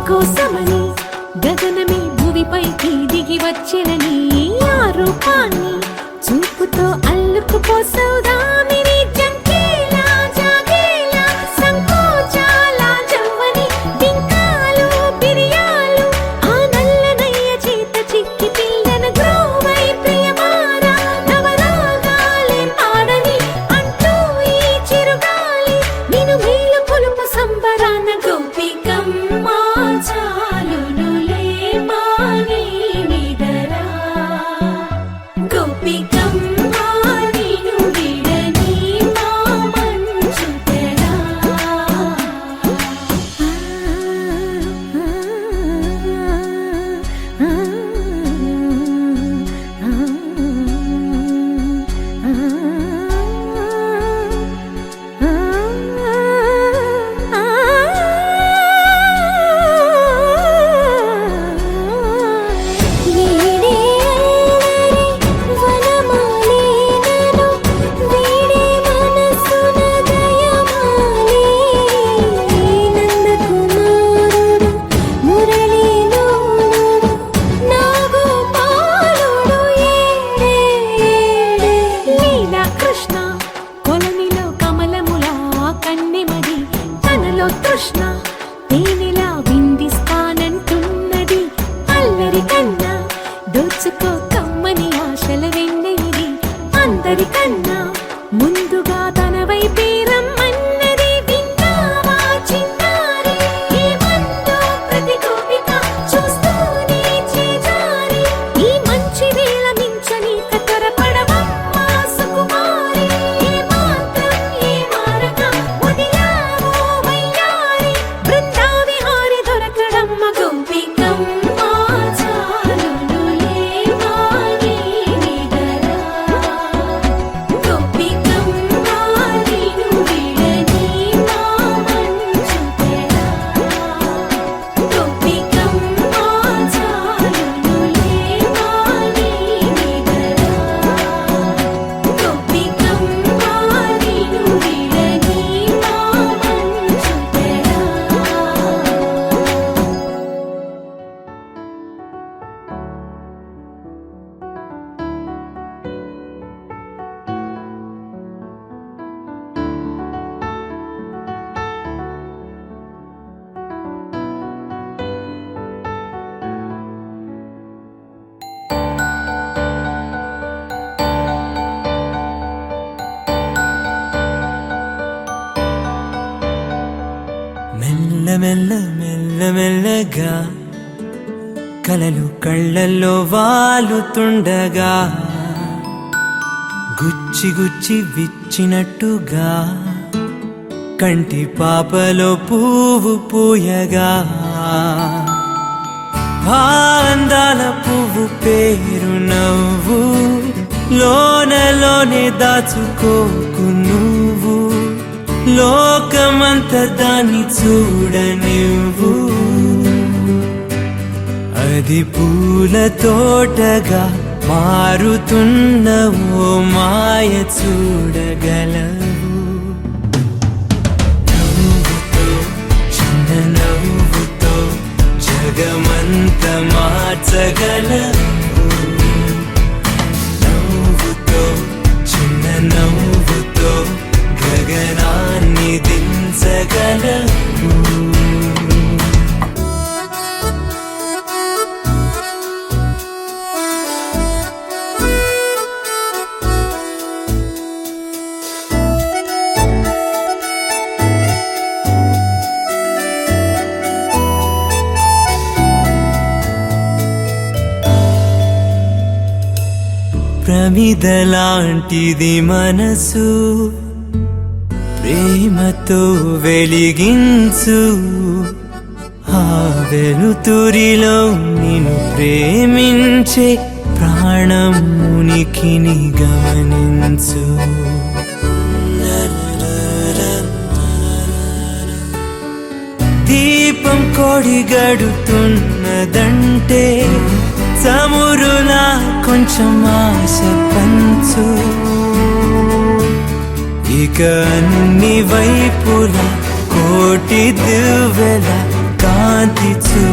కోసమని గగనమే భూమిపైకి దిగి వచ్చెనని ఆ రూపాన్ని చూపుతో అల్లుకుపోసౌదామిని జంకేలా జాగేలా సంకోచాల జవ్వని బింకాలు బిరియాలు ఆ నల్లనయ్య చేత చిక్కి పిల్లన గ్రోవై ప్రియమారా నవరాగాలే పాడని అంటూ ఈ చిరుగాలి నిన్ను మేలు కొలుపు సంబరాన గోపికమ్మ చాలునులే మాని నిదరా గోపికమ్మ నిన్ను విడని మా మంచు తెరా కృష్ణ తేనెలా విందిస్తానంటున్నది అల్లరి కన్నా దోచుకో కమ్మని ఆశల వెన్నెయిది అందరికన్నా ముందుగా తన వైపే రమ్మన్నది విన్నావా చిన్నారి ఏమందో ప్రతి గోపిక చూస్తూనే చేజారి ఈ మంచి వేళ మించని కతరపడవమ్మ సుకుమారి ఏ మాత్రం ఏ మారక వదిలావో వయ్యారి బృందావిహారి దొరకడమ్మ గోపికమ్మ చాలునులే మాని నిదరా గోపికమ్మ నిన్ను విడని మా మంచు తెరా గోపికమ్మ చాలునులే మాని నిదరా గోపికమ్మ నిన్ను విడని మా మంచు తెరా మెల్ల మెల్ల మెల్ల మెల్లగా కలలు కళ్ళల్లో వాలుతుండగా గుచ్చి గుచ్చి విచ్చినట్టుగా కంటి పాపలో పువ్వు పూయగా ఆ అందాల పువ్వు పేరు నవ్వు లోనలోనే దాచుకోకు నువ్వు లోకమంత దాన్ని చూడనివ్వు అది పూల తోటగా మారుతున్న ఓ మాయ చూడగలవు నవ్వుతో చిన్న నవ్వుతో జగమంత మార్చగలవు నవ్వుతో చిన్న నవ్వుతో గగనాన్ని దించగలవు ప్రమిదలాంటిది మనసు ప్రేమతో వెలిగించు ఆ వెలుతురిలో నిన్ను ప్రేమించే ప్రాణం ఉనికిని గమనించు దీపం కొడిగడుతున్నదంటే చమురులా కొంచెం ఆశ పంచు ఇక అన్ని వైపులా కోటి దివ్వెల కాంతి చూ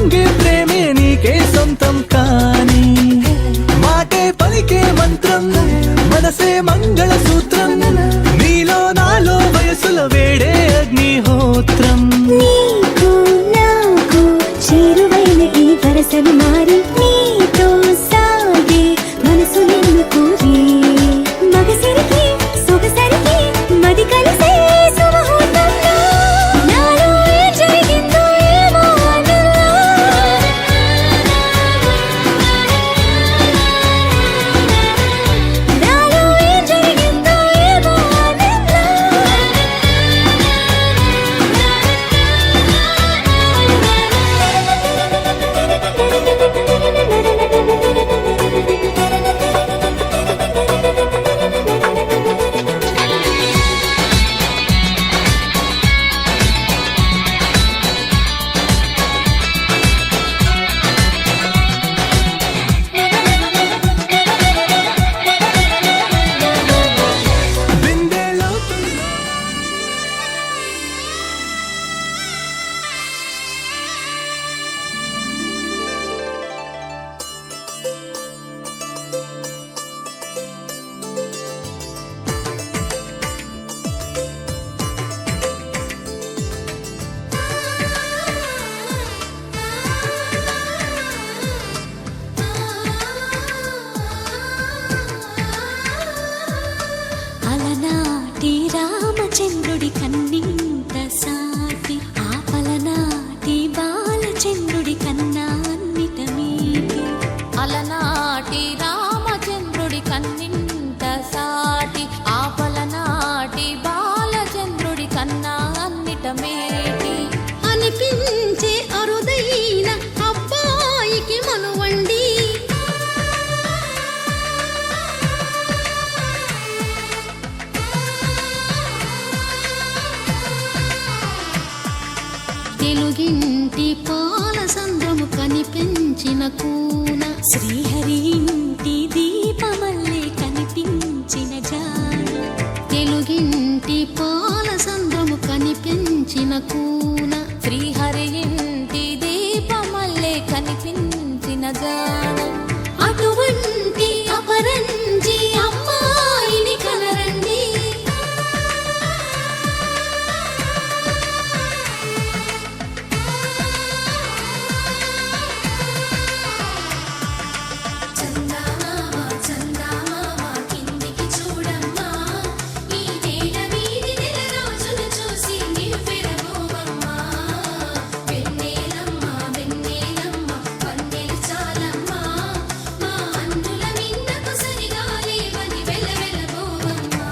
పొంగే ప్రేమే నీకే సొంతం కానీ మాటే పలికే మంత్రం మనసే మంగళ సూత్రం నీలో నాలో వయసుల వేడే అగ్నిహోత్రం నీకు నాకు చేరువైన ఈ వరసలు మారి నీతో సాగే మనసు నిన్ను కోరి మగసరికి సొగసరికి మది కలిసే సుముహూర్తంలో నాలో ఏం జరిగిందో ఏమో ఆనందం. నాలో ఏం జరిగిందో ఏమో బిందెలో అలనాటి రామచంద్రుడి కన్నింత సాటి ఆపలనాటి బాలచంద్రుడి కన్నా అన్నిట మీటి అలనాటి రామచంద్రుడి కన్నింత సాటి ఆపలనాటి బాలచంద్రుడి కన్నా అన్నిట మేటి అనిపించే అరుదైన అబ్బాయికి మనువండి తెలుగింటి పాల సంద్రము కనిపించిన కూన శ్రీహరి ఇంటి దీపమల్లే కనిపించిన జాన తెలుగింటి పాల సంద్రము కనిపించిన కూన శ్రీహరి ఇంటి దీపమల్లే కనిపించిన జాన అటువంటి అపరంజి అమ్మాయిని కనరండి చందమామ చందమామ కిందికి చూడమ్మా ఈ నేల వీధి నెల రోజులు చూసి నివ్వెరబోవమ్మా వెన్నెలమ్మ వెన్నెలమ్మ వన్నెలు చాలమ్మా మా అందుల మిన్నకు సరిగా లేవని వెలవెలబోవమ్మా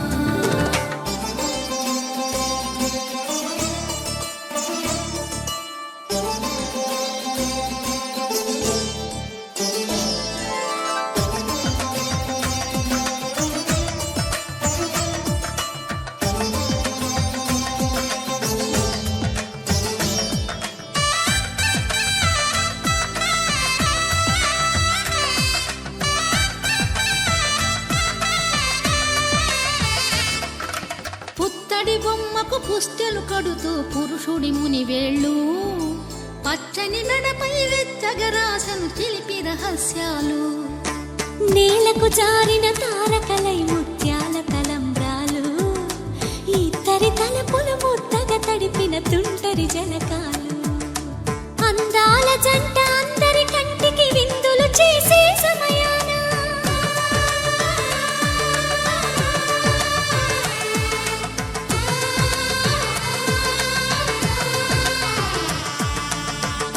పుత్తడి బొమ్మకు పుస్తెలు కడుతూ పురుషుడి ముని వేళ్ళు పచ్చని నడపై వెచ్చగరాసను చిలిపి రహస్యాలు నేలకు జారిన తారకలై ముత్యాల తలంబ్రాలు ఇద్దరి తలపులు ముద్దగా తడిపిన తుంటరి జలకాలు అందాల జంట అందరి కంటికి విందులు చేసే సమయాన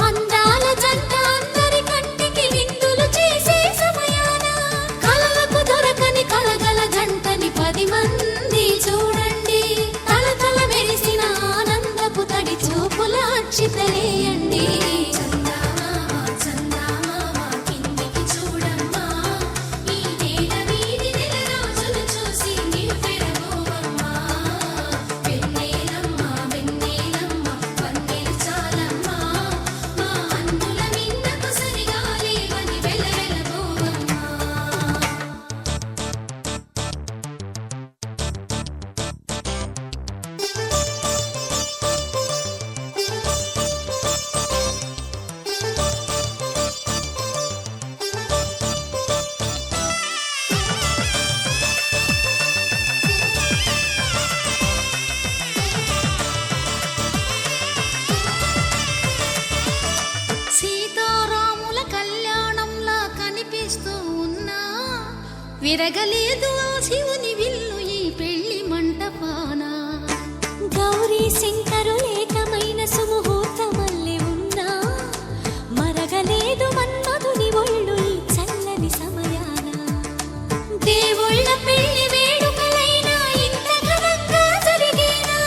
అందాల జంట అందరి కంటికి విందులు చేసే సమయాన కలలకు దొరకని కలగల జంటని 10 మంది చూడండి తల తల మెరిసిన ఆనందపు తడి చూపుల విరగలేదు ఆ శివుని విల్లు ఈ పెళ్లి మంటపాన. గౌరీ శంకరు ఏకమైన సుముహూర్తమల్లె ఉన్నా మరగలేదు మన్మధుని ఒళ్ళు ఈ చల్లని సమయాన. దేవుళ్ళ పెళ్లి వేడుకలైనా ఇంత ఘనంగా జరిగేనా?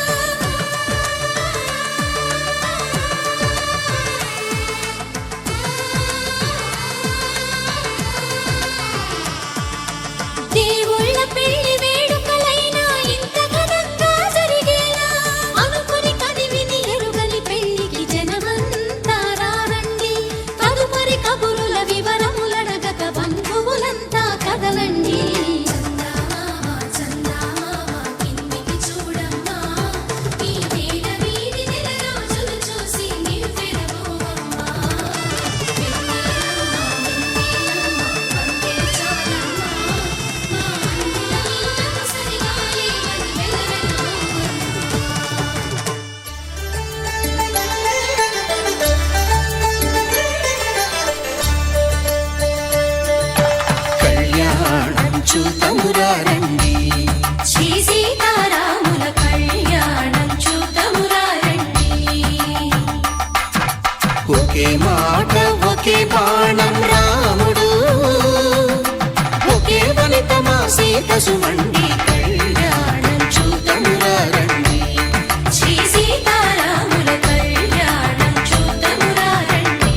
దేవుళ్ళ పెళ్లి వేడుకలైనా ఇంత ఘనంగా జరిగేనా? అనుకుని కదివిని ఎరుగని పెళ్లికి జనమంతా రారండి. తదుపరి కబురుల వివరములడగక బంధువులంతా కదలండి. చందమామ చందమామ కిందికి చూడమ్మా, ఈ వేళ వీధి నెల రోజులు చూసి నివ్వెరబోవమ్మా. వెన్నెలమ్మ వందే చాలమ్మా, మా అన్నులంతా సరిగా లేవని కళ్యాణం చూతమురారండి, శ్రీ సీతారాముల కళ్యాణం చూతమురారండి. ఒకే మాట ఒకే బాణం రాముడు, ఒకే వనిత మా సీత సుమండి. కళ్యాణం చూతమురారండి, శ్రీ సీతారాముల కళ్యాణం చూతమురారండి.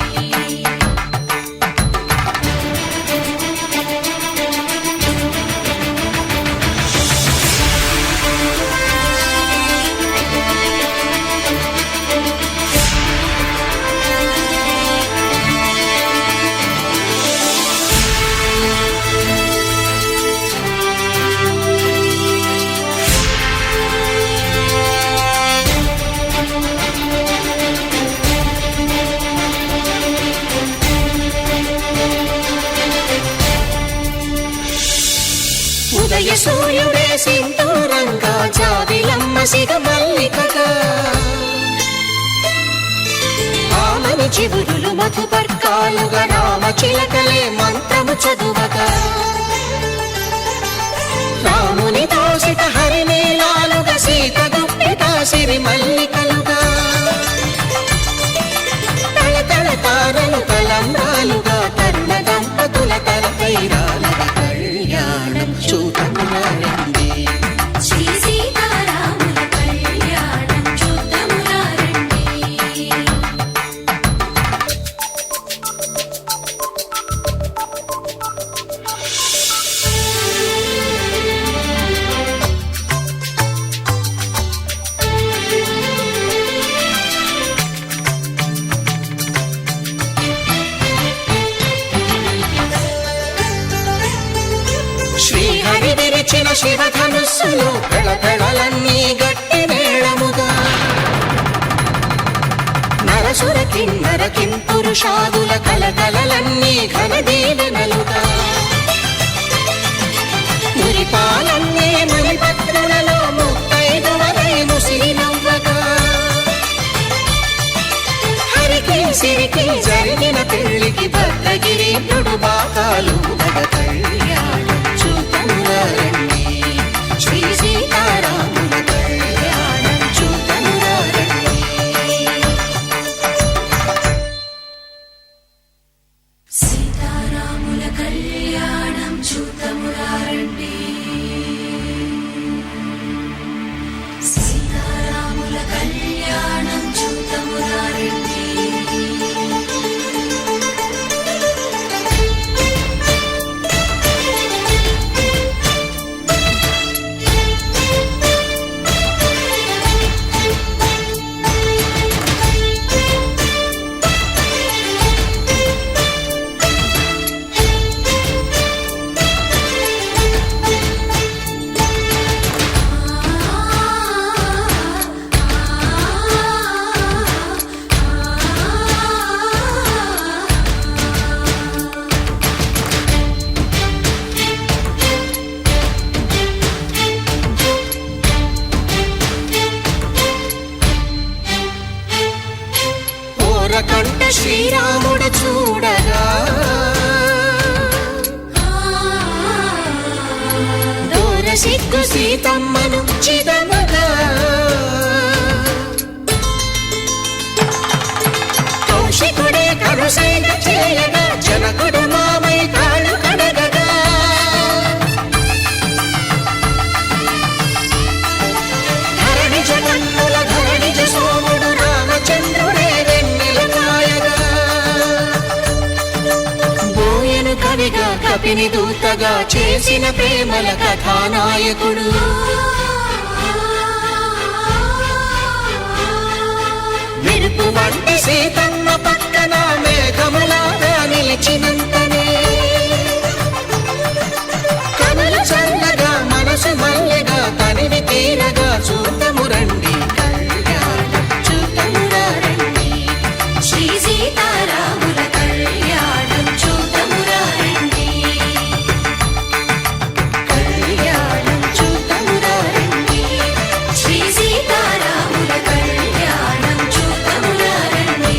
ఉదయ సూర్యుడే సింధూరంగా, జావిలమ్మ సిగ మల్లికగా, ఆమని చివురులు మధుపర్కాలుగా, రామ చిలకలే మంత్రము చదువగా, రాముని దోసిట హరినీలాలుగా, సీత గుప్పిట సిరి మల్లికలుగా, తళతళ తారలు తలంబ్రాలుగా, తరుణ దంపతుల తలపైరాలుగా. కళ్యాణం చూతమురారండి, శ్రీ సీతారాముల కళ్యాణం చూతమురారండి. శ్రీహరి విరిచిన శివధనుస్సులు పెళపెళలన్నీ గట్టి మేళముగా, నరసుర కిన్నర కింపురుషాదుల కలకలలన్నీ ఘన దీవెనలుగా, మురిపాలన్నీ మునిపత్రులలో ముత్తైదువలై ముసిరి నవ్వగా, హరికి సిరికి జరిగిన పెళ్లికి భద్రగిరి బాకాలు దగ. కళ్యాణం చూతమురారండి, శ్రీ సీతారాముల కళ్యాణం చూతమురారండి. సీతారాముల కళ్యాణం చూతమురారండి. సీతారాముల కళ్యాణం చూతమురారండి. కంట శ్రీరాముడు చూడగా, సిగ్గు సీతమ్మను చిదమగా కౌశికుడే కరుసైన చేయగా జనకుడు మామై కాళ్ళు కడగగా ధరణి జగన్నుల ధరణిజ సోముడు రామచంద్రుడే వెన్నెల కాయగా బోయను కవిగా కపిని దూతగా చేసిన ప్రేమల కథానాయకుడు మెరుపు వంటి సీతమ్మ పక్కన మేఘములాగా నిలిచినంతనే కనులు చల్లగా మనసు మల్లెగా తనివి తీరగా చూతము రండి కళ్యాణం చూతమురా రండి శ్రీ సీతారాముల కళ్యాణం చూతమురా రండి కళ్యాణం చూతమురా రండి శ్రీ సీతారాముల కళ్యాణం చూతమురా రండి.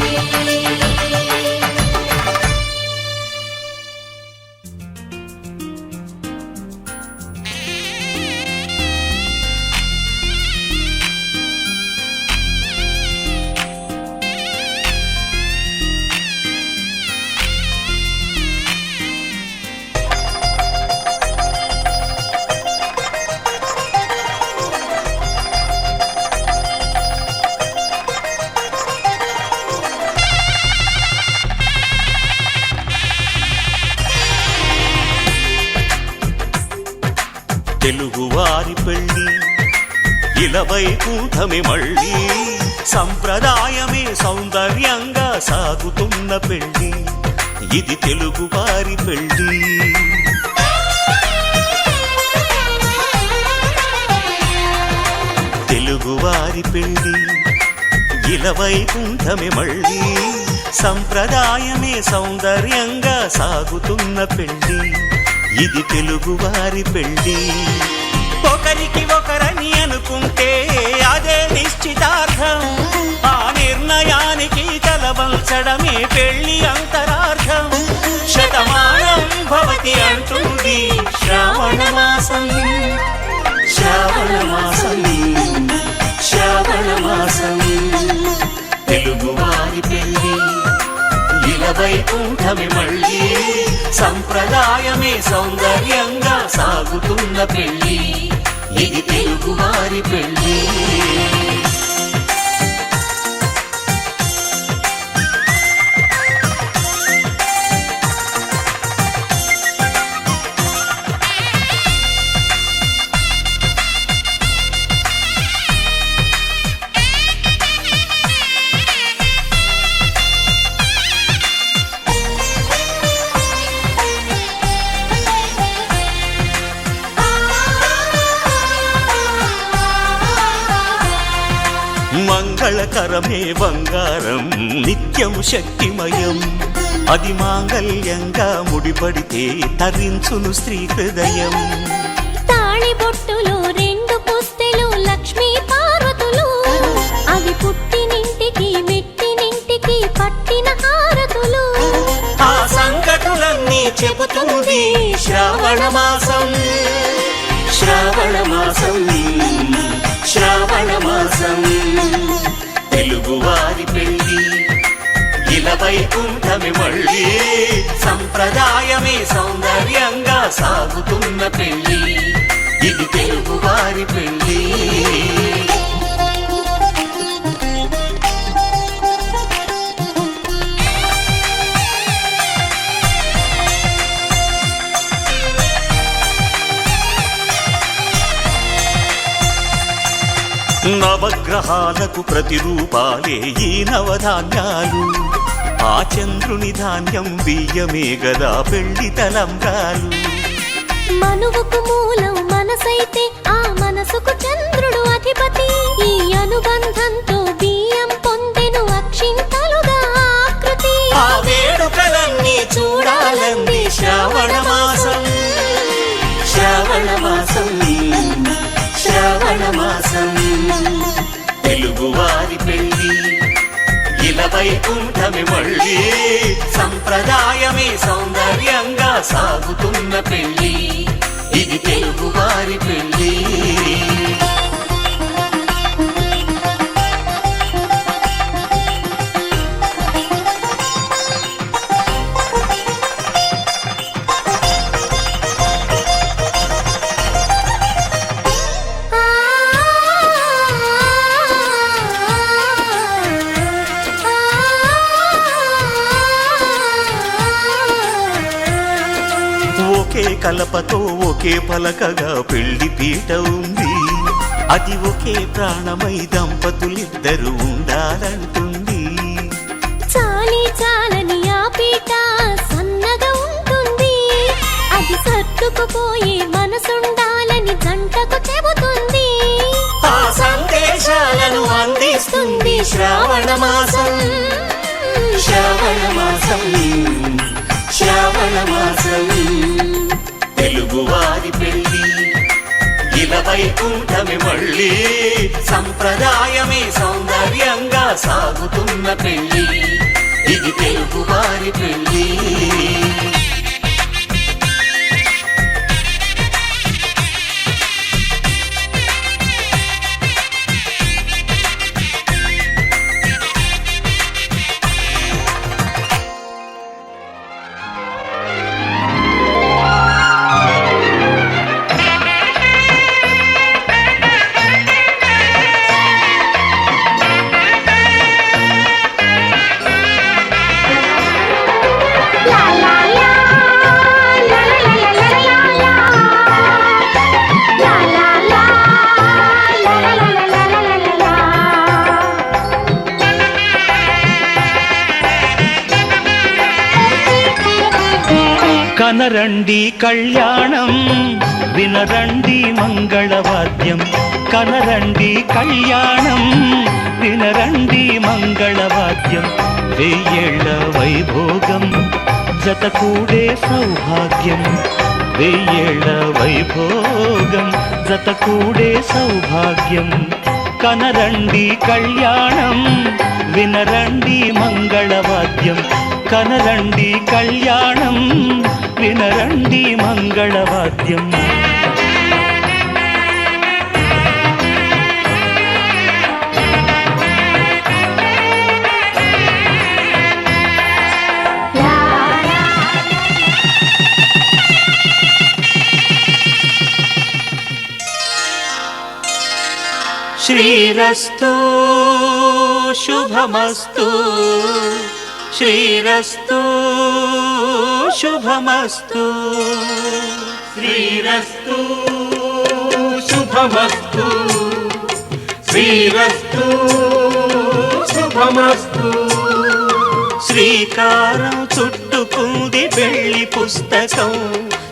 తెలుగువారి పెళ్ళి ఇలవైకుంఠమే మళ్ళీ సంప్రదాయమే సౌందర్యంగా సాగుతున్న పెళ్ళి ఇది తెలుగువారి పెళ్ళి తెలుగువారి పెళ్ళి ఇలవైకుంఠమే మళ్ళీ సంప్రదాయమే సౌందర్యంగా సాగుతున్న పెళ్ళి ఇది తెలుగువారి పెళ్ళి ఒకరికి ఒకరని అనుకుంటే అదే నిశ్చితార్థం ఆ నిర్ణయానికి తలవంచడమే పెళ్ళి అంతరార్థం శతమానం భవతి అంటుంది శ్రావణ మాసం శ్రావణ మాసం శ్రావణ మాసం తెలుగువారి పెళ్ళి ఇలవైకుంఠమే మళ్ళీ సంప్రదాయమే సౌందర్యంగా సాగుతున్న పెళ్ళి ఇది తెలుగువారి పెళ్ళి మంగళకరమే బంగారం నిత్యం శక్తిమయం అది మాంగళ్యంగా ముడిపడితే తరించును స్త్రీ హృదయం తాళిబొట్టులో రెండు పుస్తెలు లక్ష్మీ పార్వతులు అవి పుట్టినింటికి మెట్టినింటికి పట్టిన హారతులు ఆ సంగతులన్నీ చెబుతుంది శ్రావణ మాసం శ్రావణ మాసం శ్రావణ మాసం తెలుగువారి పెళ్ళి ఇలవైకుంఠమే మళ్ళీ సంప్రదాయమే సౌందర్యంగా సాగుతున్న పెళ్ళి ఇది తెలుగువారి పెళ్ళి నవగ్రహాలకు ప్రతిరూపాలే ఈ నవధాన్యాలు ఆ చంద్రుని ధాన్యం బియ్యమే గదా పెళ్లి తలంబ్రాలు మనువుకు మూలం మనసైతే ఆ మనసుకు చంద్రుడు అధిపతి ఈ అనుబంధంతో బియ్యం పొందెను అక్షింతలుగా ఆకృతి ఆ వేడుకలన్నీ చూడాలంది శ్రావణ మాసం శ్రావణ మాసం శ్రావణ మాసం తెలుగువారి పెళ్ళి ఇలవైకుంఠమే మళ్ళీ సంప్రదాయమే సౌందర్యంగా సాగుతున్న పెళ్ళి ఇది ఇది తెలుగు వారి పెళ్ళి. ఒకే కలపతో ఒకే పలకగా పెళ్లి పీట ఉంది. అది ఒకే ప్రాణమై దంపతులిద్దరు ఉండాలంటుంది. చాలి చాలని ఆ పీట సన్నగా ఉంటుంది. అది సర్దుకుపోయే మనసుండాలని జంటకు చెబుతుంది. ఆ సందేశాలను అందిస్తుంది శ్రావణ మాసం. శ్రావణ మాసం, శ్రావణ మాసం. తెలుగు వారి పెళ్ళి ఇలా వైకుంఠమే మళ్ళీ. సంప్రదాయమే సౌందర్యంగా సాగుతున్న పెళ్ళి. ఇది తెలుగు వారి పెళ్ళి. కనరండి కళ్యాణం వినరండి మంగళవాద్యం. కనరండి కళ్యాణం వినరండి మంగళవాద్యం. వెయ్యేళ్ల వైభోగం జతకూడే సౌభాగ్యం. వెయ్యేళ్ల వైభోగం జతకూడే సౌభాగ్యం. కనరండి కళ్యాణం వినరండి మంగళవాద్యం. కనరండి కళ్యాణం వినరండి మంగళవాద్యం. శ్రీరస్తు శుభమస్తు. శ్రీరస్తు శుభమస్తు. శ్రీరస్తు శుభమస్తు. శ్రీరస్తు శుభమస్తు. శ్రీకారం చుట్టుకుంది పెళ్లి పుస్తకం.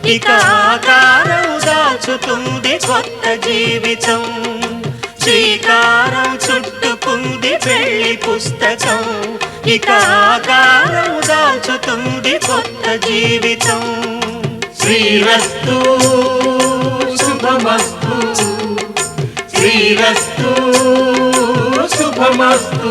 ఇక ఆకారం దాచుతుంది కొత్త జీవితం. శ్రీకారం చుట్టుకుంది పెళ్లి పుస్తకం. ఇక ఆకారం దాచుతుంది కొత్త జీవితం. శ్రీరస్తు శుభమస్తు. శ్రీరస్తు శుభమస్తు.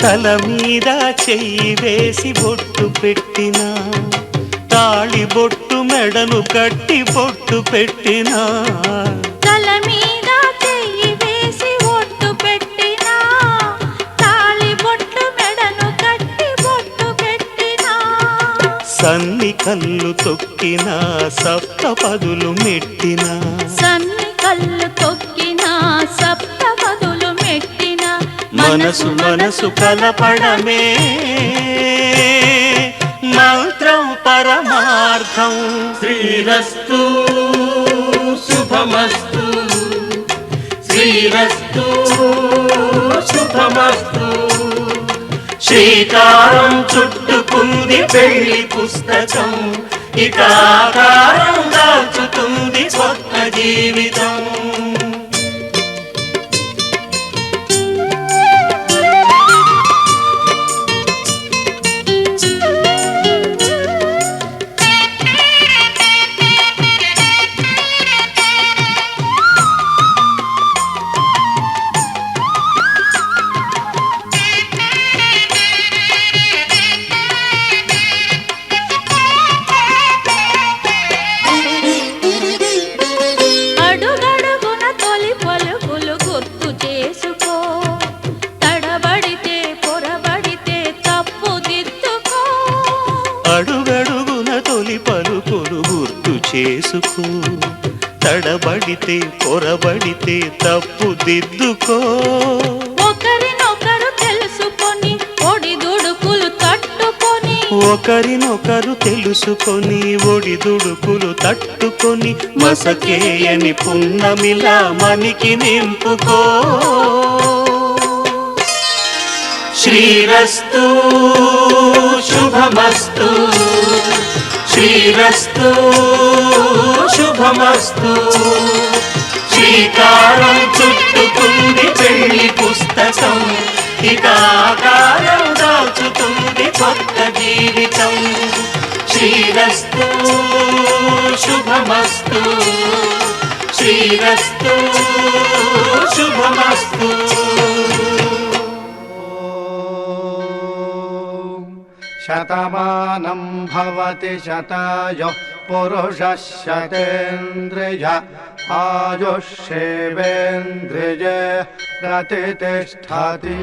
తల మీద చెయ్యి వేసి బొట్టు పెట్టినా, తాళి బొట్టు మెడను కట్టి బొట్టు పెట్టినా, తల మీద చెయ్యి వేసి బొట్టు పెట్టినా, తాళి బొట్టు మెడను కట్టి బొట్టు పెట్టినా, సన్ని కళ్ళు తొక్కినా సప్తపదులు మెట్టినా, సన్ని కళ్ళు తొక్కినా సప్తపదులు మెట్టినా, మనసు మనసు కలపడమే మంత్రం పరమార్థం. శ్రీరస్తు శుభమస్తు. శ్రీరస్తు శుభమస్తు. శ్రీకారం చుట్టుకుంది పెళ్లి పుస్తకం. ఇక ఆకారం దాల్చుతుంది కొత్త జీవితం. అడుగడుగున తొలి పలుకులు గుర్తు చేసుకో, తడబడితే పొరబడితే తప్పు దిద్దుకో. అడుగడుగున తొలి పలుకులు గుర్తు చేసుకో, తడబడితే పొరబడితే తప్పు దిద్దుకో. ఒకరినొకరు తెలుసుకొని ఒడిదుడుకులు తట్టుకొని, ఒకరినొకరు తెలుసుకొని ఒడిదుడుకులు తట్టుకొని మసకేయని పున్నమిలా మనికి నింపుకో. శ్రీరస్తు శుభమస్తు, శ్రీరస్తు శుభమస్తు. శ్రీకారం చుట్టుకుంది పెళ్లి పుస్తకం, ఇక ఆకారం దాల్చుతుంది కొత్త జీవితం. శ్రీరస్తు శుభమస్తు, శ్రీరస్తు శుభమస్తు. శతమానం భవతి శతాయుః పురుషः శతేంద్రియ ఆయుష్యేవేంద్రియే ప్రతిష్టతి.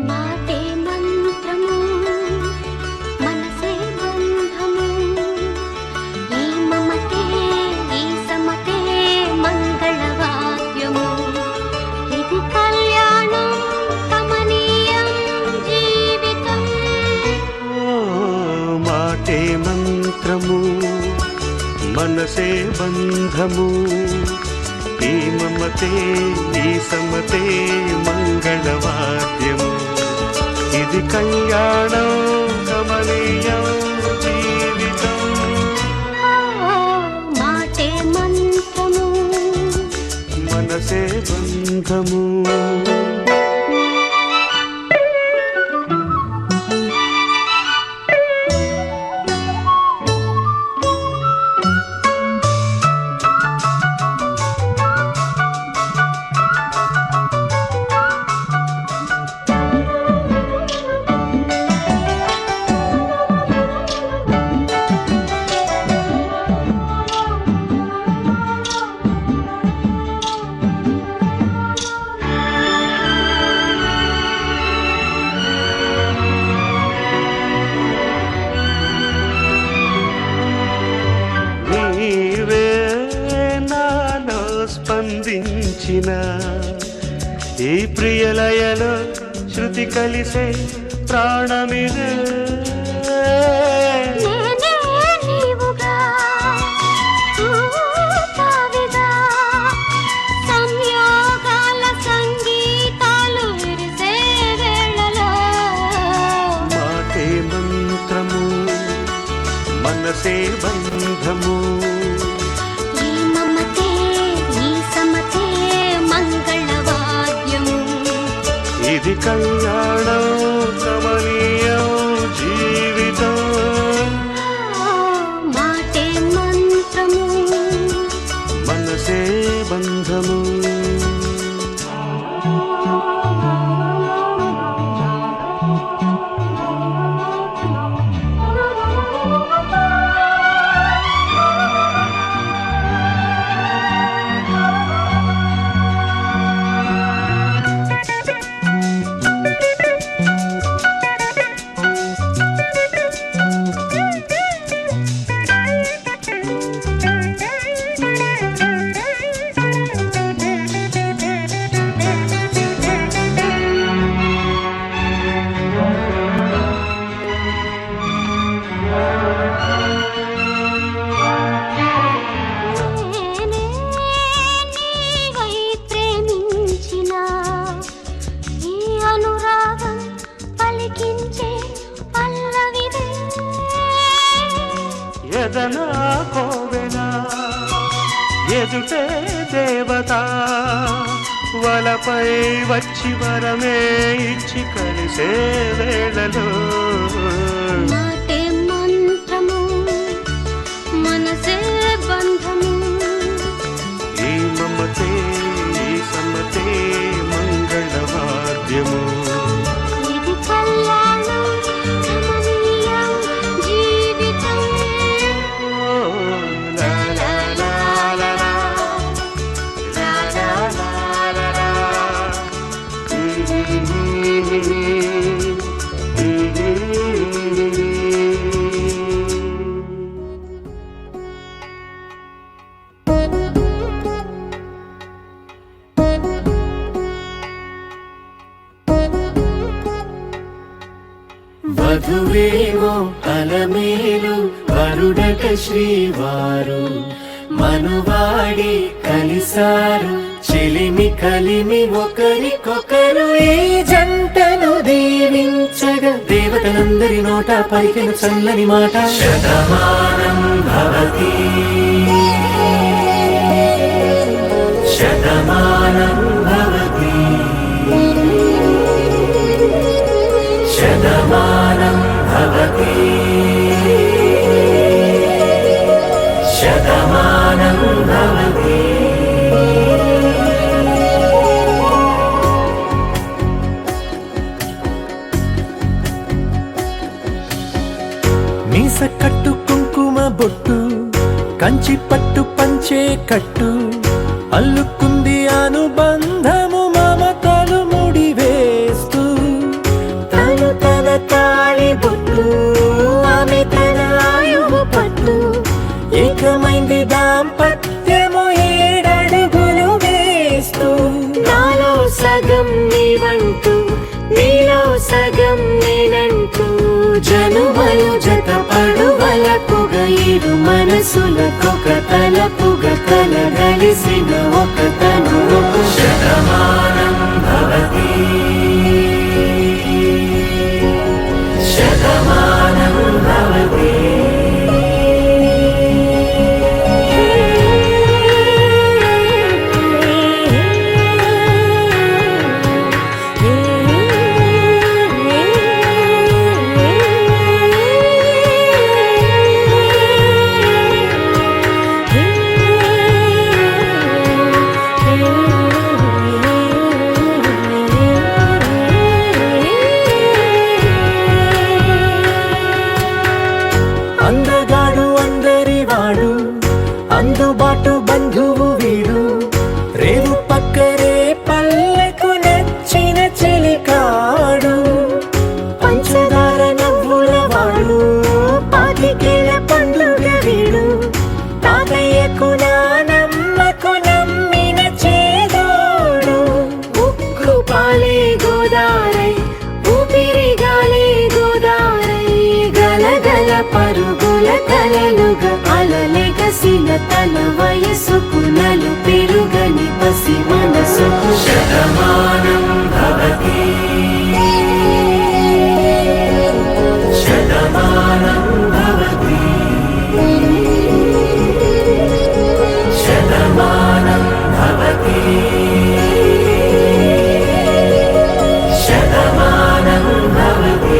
మాటే మంత్రము మనసే బంధము, ఈ మమతే ఈ సమతే మంగళవాద్యము. ఇది కళ్యాణం కమనీయం జీవితం. మాటే మంత్రము మనసే బంధము, ఈ మమతే ఈ సమతే మంగళవాద్యము. ఇది కళ్యాణం కమనీయం జీవితం. మాటే మంత్రము మనసే బంధము. నీవే నాలో స్పందించిన ఈ ప్రియలయలో శృతి కలిసే ప్రాణమిదే. నేనే నీవుగా తావిగా సంయోగాల సంగీతాలు విరిసే వేళలో. మాటే మంత్రము మనసే బంధము, ఈ మమతే ఈ సమతే మంగళవాద్యము. ఇది కళ్యాణం కమనీయం జీవితం. మాటే మంత్రము మనసే బంధము. ఎదనా కోవెల ఎదుటే దేవత వలపై వచ్చి వరమే ఇచ్చి కలిసే వేళలో మాటే మంత్రము మనసే బంధము ఈ మమతే ఈ సమ్మతే మంగళవాద్యము ఇది కళ్యాణం కమనీయం జీవితం లా లా లా లా లా. లా లా లా లా లా. వధువేమో అలమేలు వరుడట శ్రీవారు మనువాడి కలిసారు చెలిమి కలిమి ఒకరికొకరు ఈ జంటను దీవించగా దేవతలందరి నోట పలికిన చల్లని మాట శతమానం భవతి శతమానం భవతి శతమానం భవతి శతమానం భవతి మీస కట్టు కుంకుమ బొట్టు కంచి పట్టు పంచే కట్టు అల్లుకుంది అనుబంధము మమతలు ముడివేస్తూ తను తన తాళి బొట్టు ఆమె తన ఆయువు పట్టు ఏకమైంది దాంపత్యము 7 అడుగులు వేస్తూ నాలో సగం నీవంటూ నీలో సగం నేనంటూ జనుమలు జత పడువలకుగ ఇరు మనసులకొక తలపుగ కలగలిసిన ఒక తను శతమానం భవతి శతమానం భవతి అందగాడు అందరివాడు అందుబాటు బంధువు వీడు రేవు పక్కరే పల్లెకు నచ్చిన చెలికాడు పంచదార నవ్వుల వాడు పాతికేల పండుగ వీడు తాతయ్యకు నానమ్మకు నమ్మిన చేదోడు ఉక్కు పాలే గోదారై ఊపిరిగాలే గోదారై గలగల పరుగుల కలలుగా అలలెగసిన తన వయసుకు నలు పెరుగని పసి మనసుకు శతమానం భవతి శతమానం భవతి శతమానం భవతి శతమానం భవతి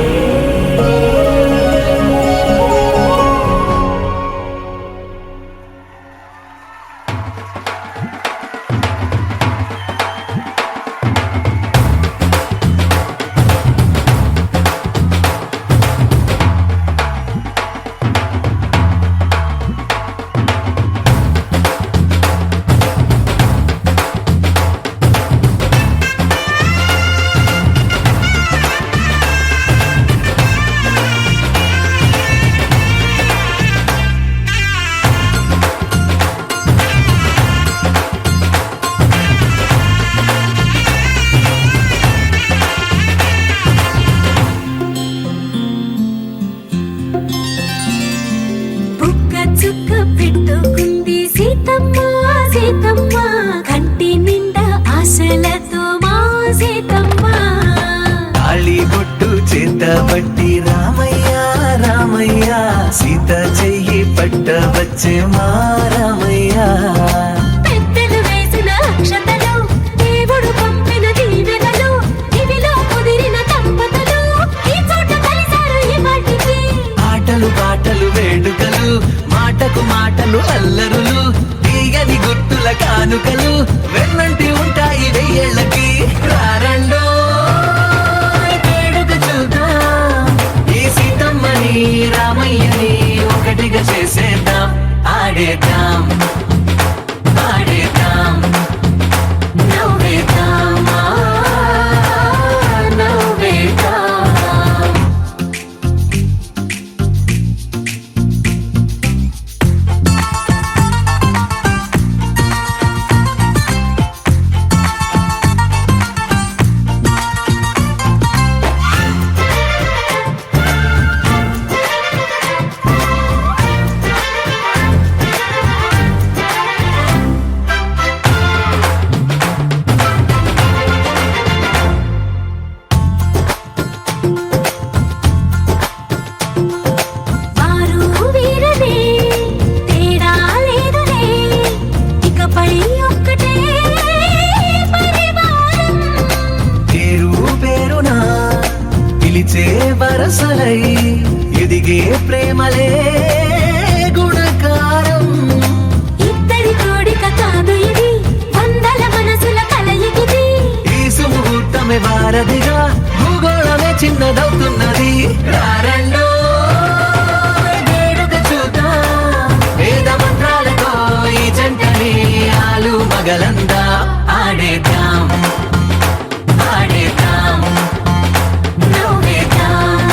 బట్టి రామయ్య రామయ్య సీత చెయ్యి పట్టవచ్చే మారమయ్యా పెద్దలు వేసిన అక్షతలు దేవుడు పంపిన దీవెనలు ఇవిలో కుదిరిన దంపతులు ఈ చోట కలిసారు ఈ వాటికి ఆటలు పాటలు వేడుకలు మాటకు మాటలు అల్లరులు తీయని గుర్తుల కానుకలు వెన్నంటి ఉంటాయి వెయ్యేళ్ళకి రారండో వేడుక చూద్దాం ఈ సీతమ్మని రామయ్యని ఒకటిగా చేసేద్దాం ఆడేద్దాం పాడేద్దాం నవ్వేద్దాం నవ్వేద్దాం వారు వీరనే తేడా లేదులే ఇకపై ఒక్కటే పరివారం పేరు పేరునా పిలిచే వరసలై ఎదిగే ప్రేమలే గుణకారం ఇద్దరి కోడిక కాదు ఇది వందల మనసుల కలయికిది ఈ సుముహూర్తమే వారధిగా భూగోళమే చిన్నదవుతున్నది రారండో వేడుక చూద్దాం వేద మంత్రాలతో ఈ జంటని ఆలు మగలందా ఆడేద్దాం ఆడేద్దాం నవ్వేద్దాం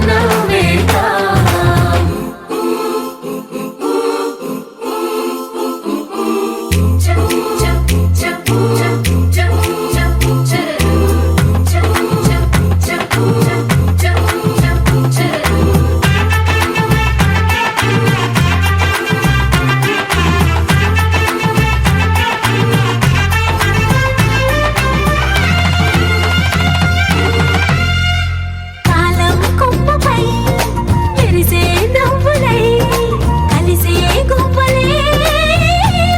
నవ్వేద్దాం కాలం కొమ్మపై మెరిసే నవ్వులై కలిసే గువ్వలే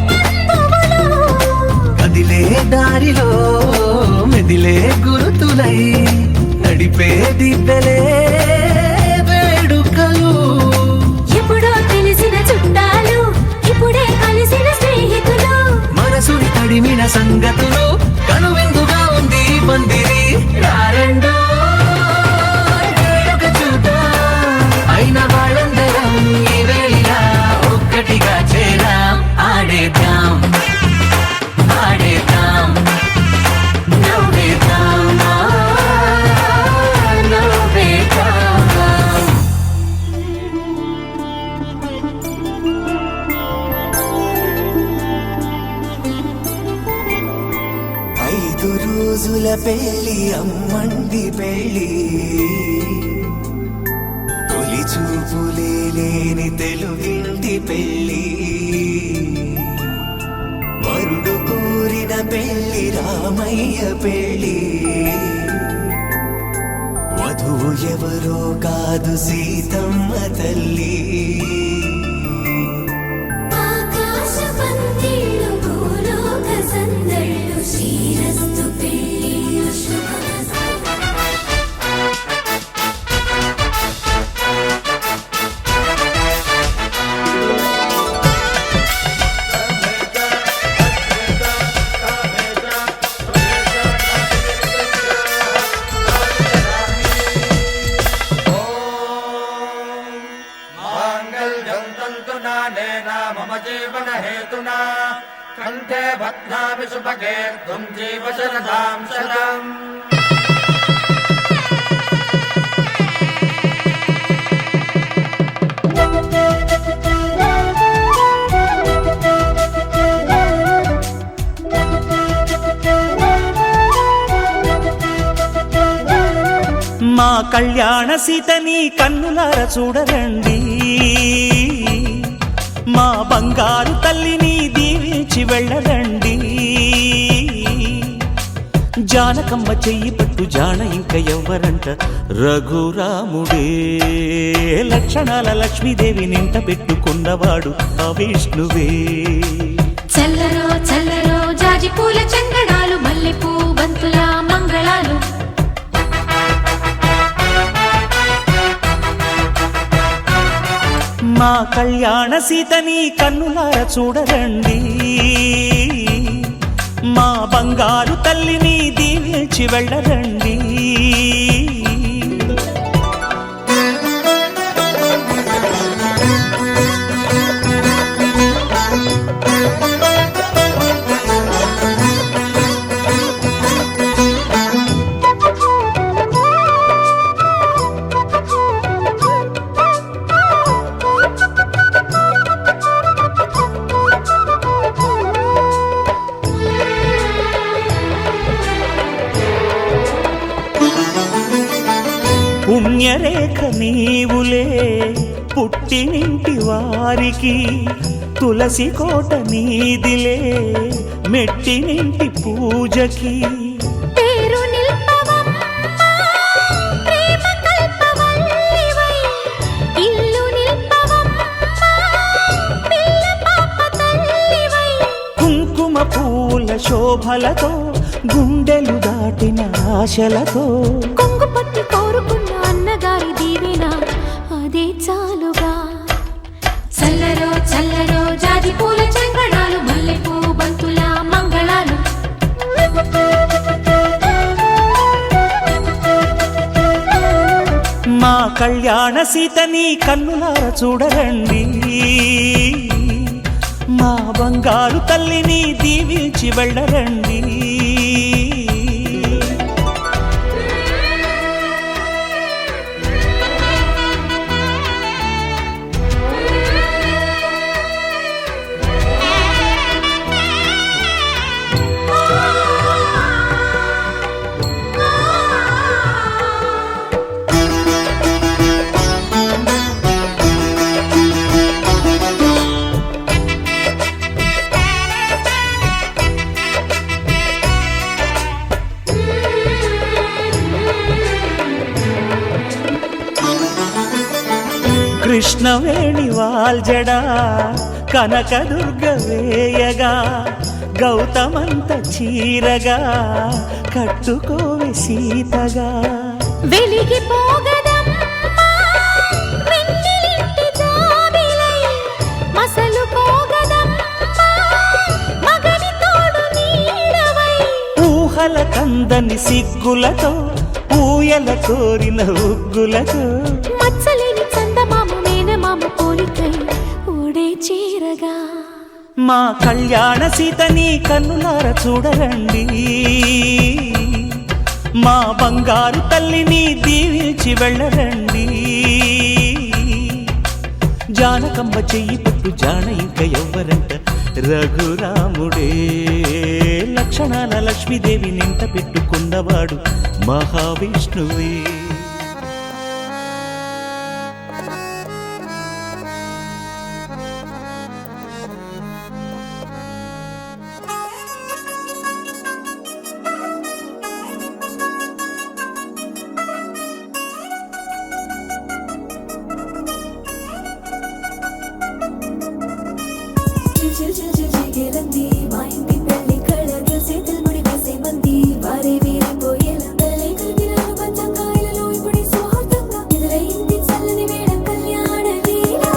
బంధువులు కదిలే దారిలో మెదిలే గురుతులై నడిపే దివ్వెలే వేడుకలు ఎప్పుడో తెలిసిన చుట్టాలు ఇప్పుడే కలిసిన స్నేహితులు మనసుని తడిమిన సంగతులు కనువిందుగా ఉంది ఈ పందిరి రారండో వేడుక చూద్దాం అయిన వాళ్ళందరం ఈ వేళ ఒక్కటిగా చేరాం ఆడేద్దాం ఆడేద్దాం నవ్వేద్దాం నవ్వేద్దాం ఐదు రోజుల పెళ్లి అమ్మండి పెళ్లి తొలి చూపులే లేని తెలుగింటి పెళ్లి వరుడు కోరిన పెళ్లి రామయ్య పెళ్లి వధువు ఎవరో కాదు సీతమ్మ తల్లి ఆకాశ పందిళ్ళు భూలోక సందళ్ళు శ్రీరస్తు పెళ్ళిళ్ళు శుభమస్తు माङ्गल्यं तन्तुनानेन मम जीवनहेतुना कण्ठे बध्नामि सुभगे त्वं जीव शरदां शतम् మా కళ్యాణ సీతని కన్నులార చూడరండి, మా బంగారు తల్లిని దీవించి వెళ్ళరండి. జానకమ్మ చెయ్యి పట్టు జాన ఇంక ఎవ్వరంట రఘురాముడే లక్షణాల లక్ష్మీదేవి నింట పెట్టుకున్నవాడు ఆ విష్ణువే చల్లరో చల్లరో జాజి పూల చంగడాలు మల్లెపూ బంతుల మంగళాలు మా కళ్యాణ సీతని కన్నులార చూడరండి మా బంగారు తల్లిని దీవించి వెళ్ళరండి పుణ్యరేఖ నీవులే పుట్టినింటి వారికి తులసి కోట నీదిలే మెట్టినింటి పూజకి పేరు నిల్పవమ్మ ప్రేమ కల్పవల్లివై ఇల్లు నిల్పవమ్మ పిల్ల పాప తల్లివై కుంకుమ పూల శోభలతో గుండెలు దాటిన ఆశలతో కొంగు పట్టి కోరుకున్న అన్నగారి దీవెన అదే చాలుగా చల్లరో చల్లరో జాజి పూల చంగడాలు మల్లెపూ బంతుల మంగళాలు మా కళ్యాణ సీతని కన్నులార చూడరండి మా బంగారు తల్లిని దీవించి వెళ్ళరండి కృష్ణవేణి వాల్జడా కనకదుర్గ వేయగా గౌతమంత చీరగా కట్టుకోవే సీతగా వెలిగిపోగదమ్మా వెన్నెలింటి జాబిలై మసలుకోగదమ్మా మగని తోడు నీడవై ఊహల కందని సిగ్గులతో ఊయల కోరిన ఉగ్గులతో మచ్చలేని చందమామ మేనమామ పోలికై ఓడే చీరగా మా కళ్యాణ సీతని కన్నులార చూడరండి మా బంగారు తల్లిని దీవించి వెళ్ళరండి జానకమ్మ చెయ్యి పట్టు జాన ఇంక ఎవ్వరంట రఘురాముడే లక్షణాల లక్ష్మీదేవి నింట పెట్టుకున్నవాడు మహావిష్ణువే చిగెలంది మా ఇంటి పెళ్లి కళగా చేతులు ముడి వేసే మంది వారే వీరిపోయేలా తల్లి కలిపినారు పంచంగాయలలో ఇప్పుడు స్వార్థంగా ఎదురైంది చల్లని వేళ కళ్యాణ లీలా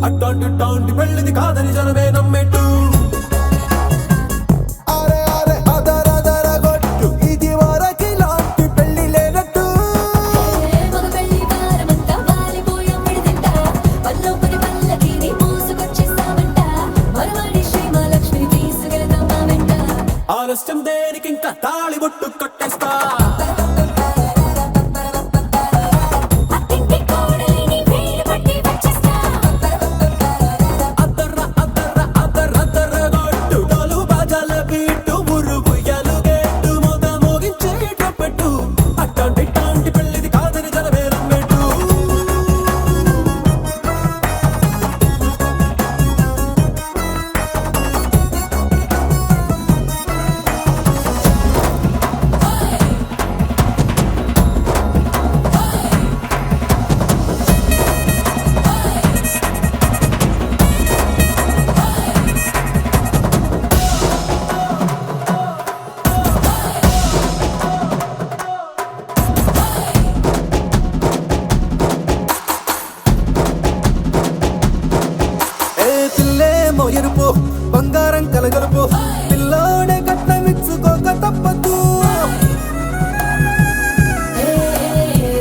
అట్టాంటి పెళ్ళిది కాదని జనమే నమ్మెట్టు అరే అరే అదర గొట్టు ఇది వరకి లాంటి పెళ్లి లేనట్టు మగ పెళ్లి వారమంతా వాలిపోయాం విడిదింట పల్లోపరి పల్లకిని మోసుకొచ్చేస్తామంట మరవాడి శ్రీమహాలక్ష్మిని తీసుకెళ్తాం మా వెంట ఆలస్యం దేనికి ఇంకా తాళి బొట్టు కట్టేస్తా కలగలుపు పిల్లోడే కట్నమిచ్చుకోక తప్పదు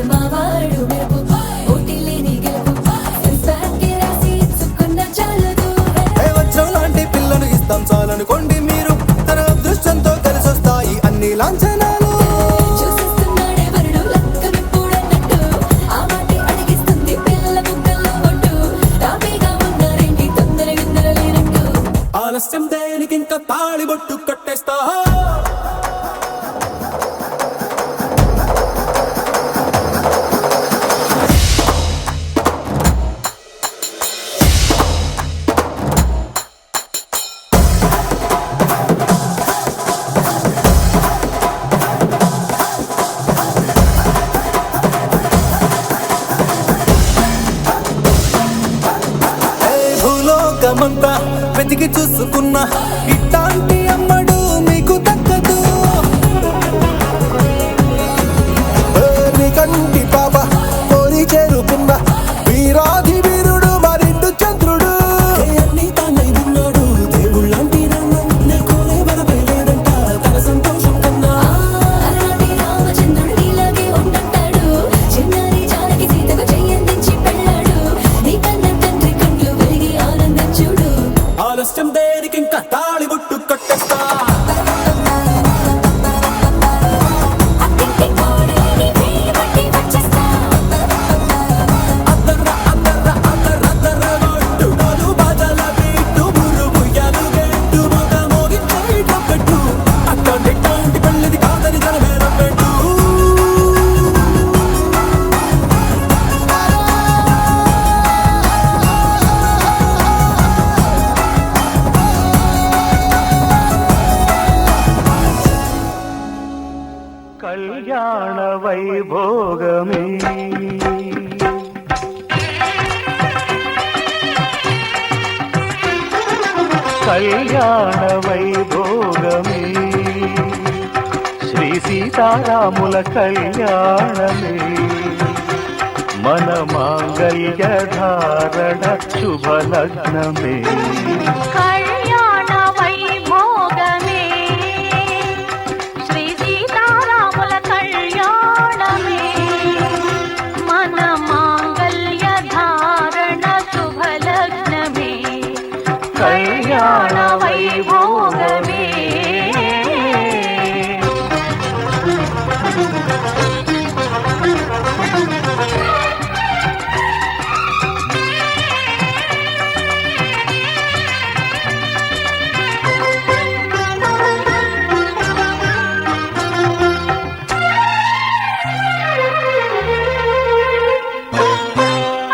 మావాడు మెరుపు పోటీలేని గెలుపు ఇన్స్టాకి రాసి ఇచ్చుకున్న చాలదు వజ్రం లాంటి పిల్లను ఇస్తాం చాలనుకోండి మీరు తన అదృష్టంతో కలిసొస్తాయి అన్ని లాంఛనాలు చూసిస్తున్నాడే వరుడు లక్కమిప్పుడన్నట్టు ఆ మాటే అడిగిస్తుంది పిల్ల ముక్కల్లో ఒట్టు తాపీగా ఉన్నారేంటి తొందర విందర లేనట్టు ఆలస్యం దేనికి ఇంకా తాళిబొట్టు కట్టేస్తా భూలోకమంతా వెతికి చూసుకున్నా ఇట్లాంటి అమ్మడు మీకు దక్కదు నీ కంటి పాప కోరి చేరుకున్న వీరాధి వీరుడు మరిండు చంద్రుడు అన్ని తానై ఉన్నాడు దేవుళ్ళంటి నే కోరే వరపై లేదంట తన సంతోషం కన్నా అలాంటి రామచంద్రుడు నీలాగే ఉండంటాడు చిన్నారి జానకి సీతకు చెయ్యందించి పెళ్ళాడు నీ కన్న తండ్రి కండ్లు వెలిగి ఆనందం చూడు ఆలస్యం దేనికి ఇంకా తాళిబొట్టు కట్టేస్తా అత్తింటి కోడలిని వేయి పట్టి వచ్చేస్తా అద్దర్ర అద్దర్ర అద్దర్ర అద్దర్ర గొట్టు నాలు బాజాల బీటు మురుగు ఎలుగెట్టు మొగ మోగించేటట్టు అట్లాంటి పెళ్ళిది కాదని జనమే నవ్వెట్టు కళ్యాణ వైభోగమే కళ్యాణ వైభోగమే శ్రీ సీతారాముల కళ్యాణమే మన మాంగళ్య ధారణ శుభలగ్నమే కళ్యాణ వైభోగమే శ్రీ సీతారాముల కళ్యాణమే మన మాంగళ్య ధారణ శుభలగ్నమే కళ్యాణ వైభోగమే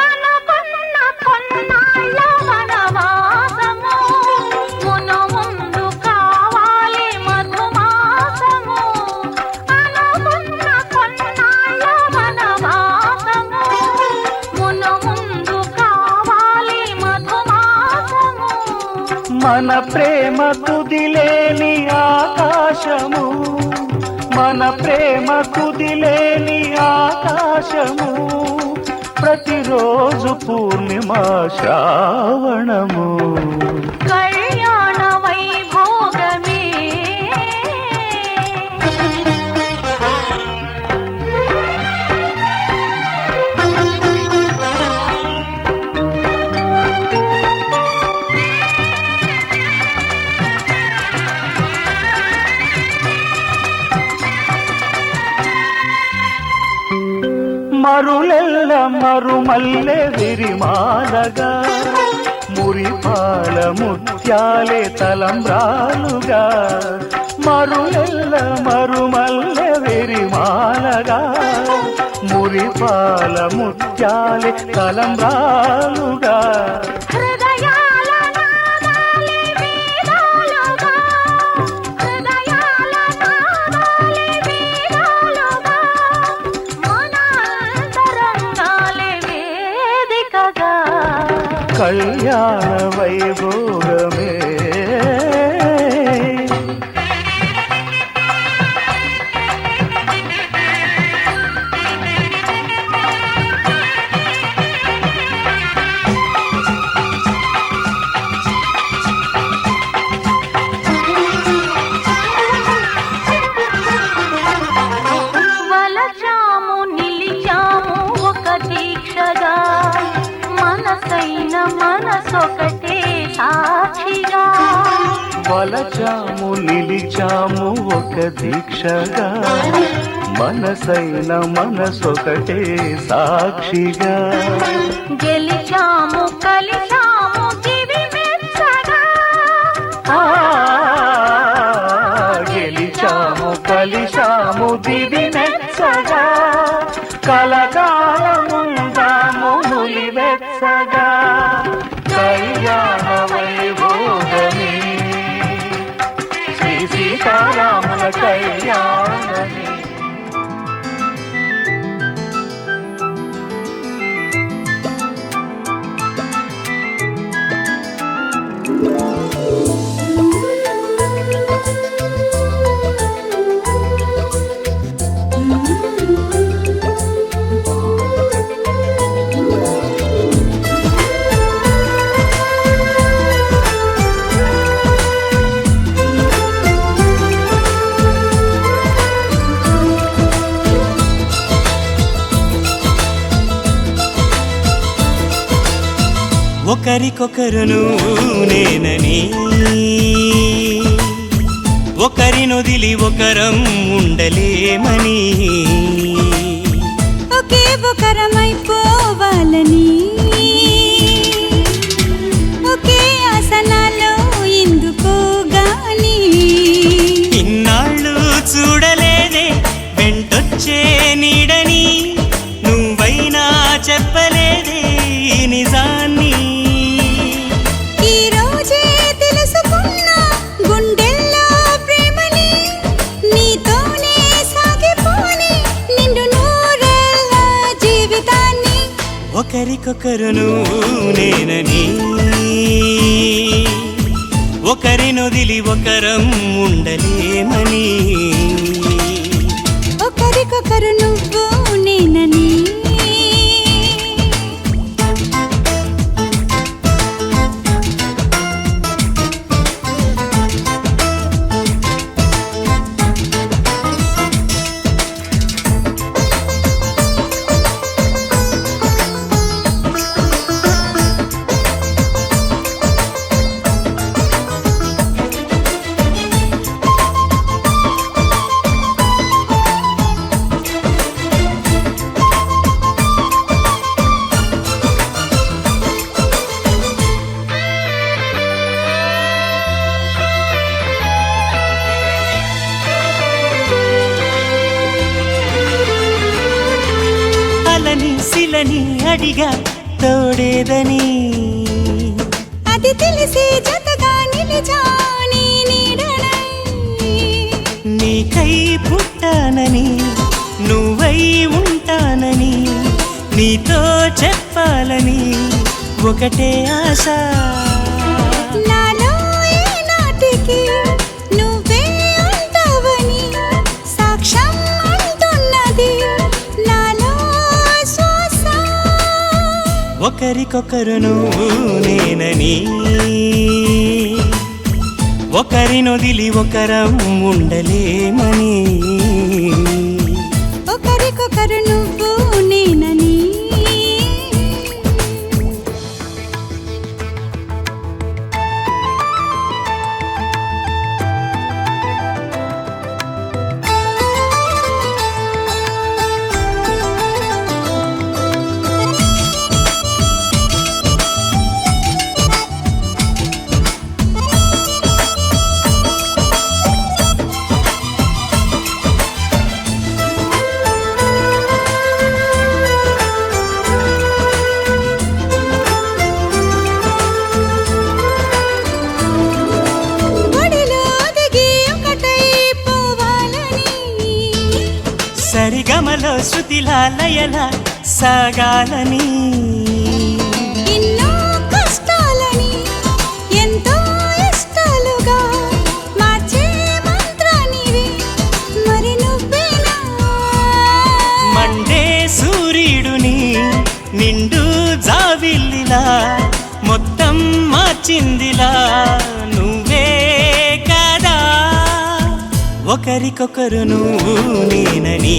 అనుకున్న కొన్నాళ్ళ వనవాసము మును ముందు కావాలి మధుమాసము అనుకున్న కొన్నాళ్ళ వనవాసము మును ముందు కావాలి మధుమాసము మన ప్రేమ కుదిలేని ఆకాశము మన ప్రేమ కుదిలేని ఆకాశము ప్రతిరోజు పూర్ణిమ శ్రావణము కళ్యాణ వైభోగమే మరులెల్ల మరుమల్లె విరిమాలగా మురిపాల ముత్యాలే తలంబ్రాలుగా మరులెల్ల మరుమల్లె విరిమాలగా మురిపాల ముత్యాలే తలంబ్రాలుగా హృదయాల నాదాలే వేదాలుగా హృదయాల నాదాలే వేదాలుగా మన అంతరంగాలే వేదికగా కళ్యాణ వైభోగమే మలచాము నిలిచాము ఒక దీక్షగా, మనసైన మనసొకటే సాక్షిగా. గెలిచాము కలిసాము దివి మెచ్చగా, గెలిచాము కలిసాము దివి మెచ్చగా, కలకాలముందాము నులివెచ్చగా. కళ్యాణ వైభోగమే శ్రీ సీతారాముల కళ్యాణమే. ఒకరికొకరును నేనని, ఒకరినొదిలి ఒకరం ఉండలేమని, ఒకే ఒకరమైపోవాలని, ఒకే ఆసనాలో ఎందుకో గాని. ఇన్నాళ్ళు చూడలేదే వెంటొచ్చే నీడని, నువ్వైనా చెప్పలేదే ఈ నిజాన్ని. ఒకరికొకరును నేనని, ఒకరినొదిలి ఒకరం ఉండలేమని, ఒకరికొకరు నువ్వు నేనని. శిలని అడిగా తోడేదని, అది తెలిసి జతగా నిలిచాని నీడనై. నీకై పుట్టానని నువ్వై ఉంటానని, నీతో చెప్పాలని ఒకటే ఆశ. నాలో ఏనాటికి నువ్వే ఉంటావని సాక్ష్యం అంటున్నది నాలో శ్వాస. ఒకరికొకరును నేనని, ఒకరినొదిలి ఒకరం ఉండలేమని, ఒకరికొకరు నువ్వు నేనని. సరిగమలో శృతిలా లయలా సాగాలని, ఎన్నో కష్టాలని ఎంతో ఇష్టాలుగా మార్చే మంత్రానివి మరి నువ్వేనా. మండే సూర్యుడుని నిండు జావిల్లిలా మొత్తం మార్చిందిలా నువ్వే కదా. ఒకరికొకరును నేనని,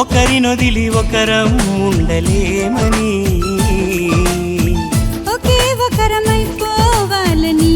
ఒకరినొదిలి ఒకరం ఉండలేమని, ఒకే ఒకరమైపోవాలని.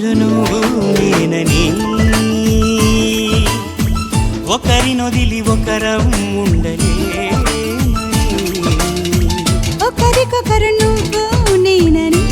రోజు నువ్వు నేనని ఒకరినొదిలి ఒకరం ఉండలే ఒకరికొకరు నువ్వు నేనని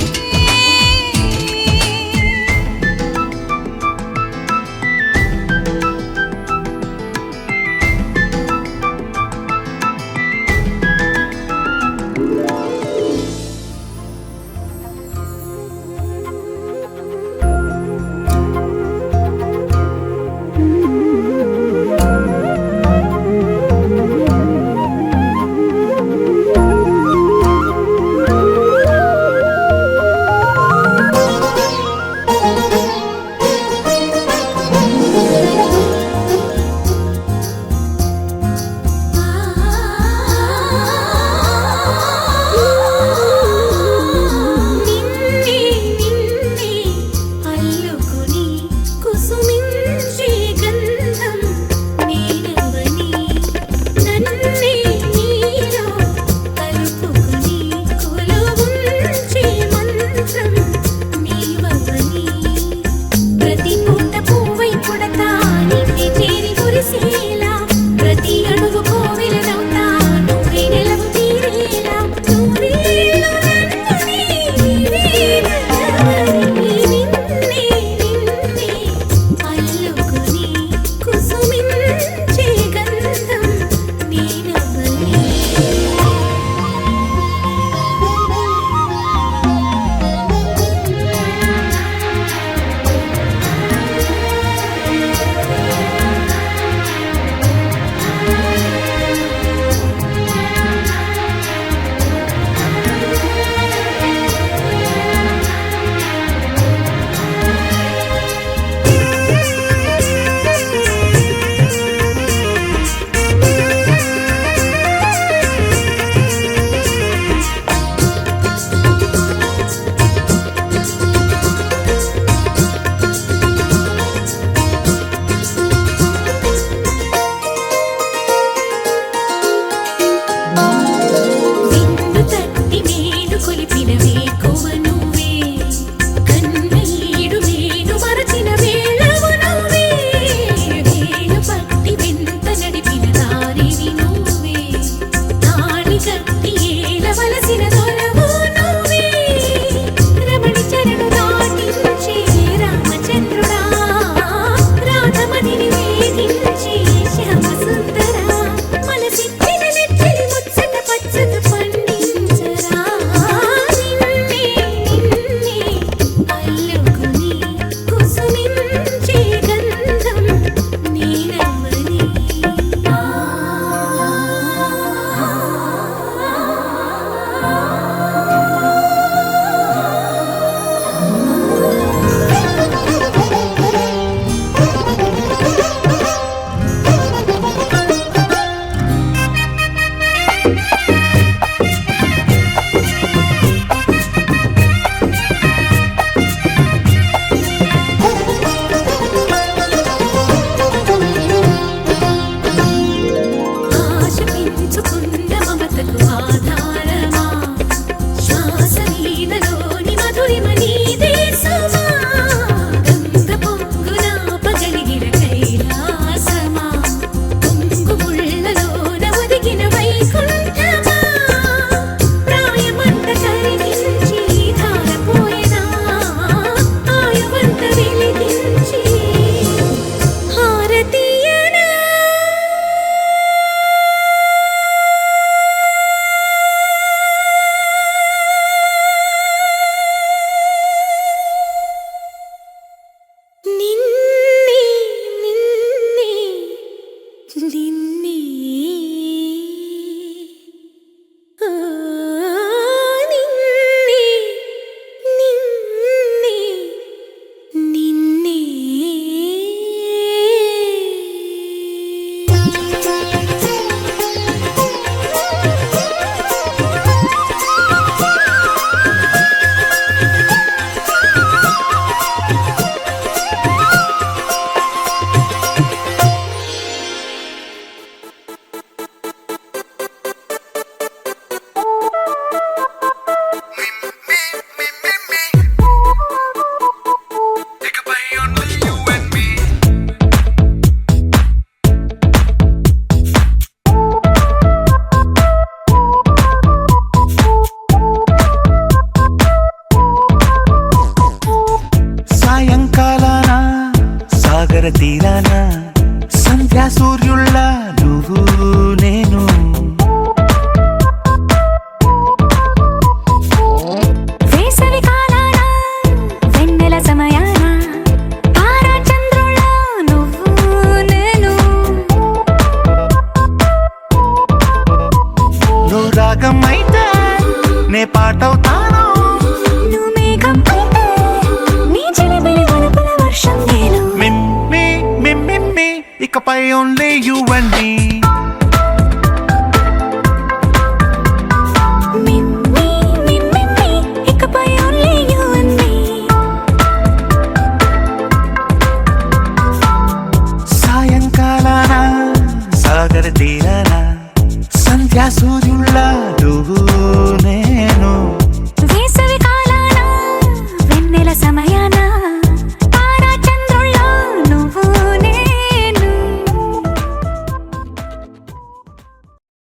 సాగర తీరాన సంధ్యా సూర్యుళ్ళ నువ్వు నేను వేసవి కాలాన వెన్నెల సమయాన తారా చంద్రుళ్ళ నువ్వు నేను నువ్వు రాగం అయితే నే పాటవుతాను నువ్వు మేఘం అయితే నీ చిలిపిలి వలపుల వర్షం నేను మిమ్మి మిమ్మి ఇకపై ఓన్లీ యు అండ్ మీ మిమ్మి మిమ్మి ఇకపై ఓన్లీ యు అండ్ మీ సాయంకాలాన సాగర తీరాన సంధ్యా సూర్యుళ్ళ నువ్వు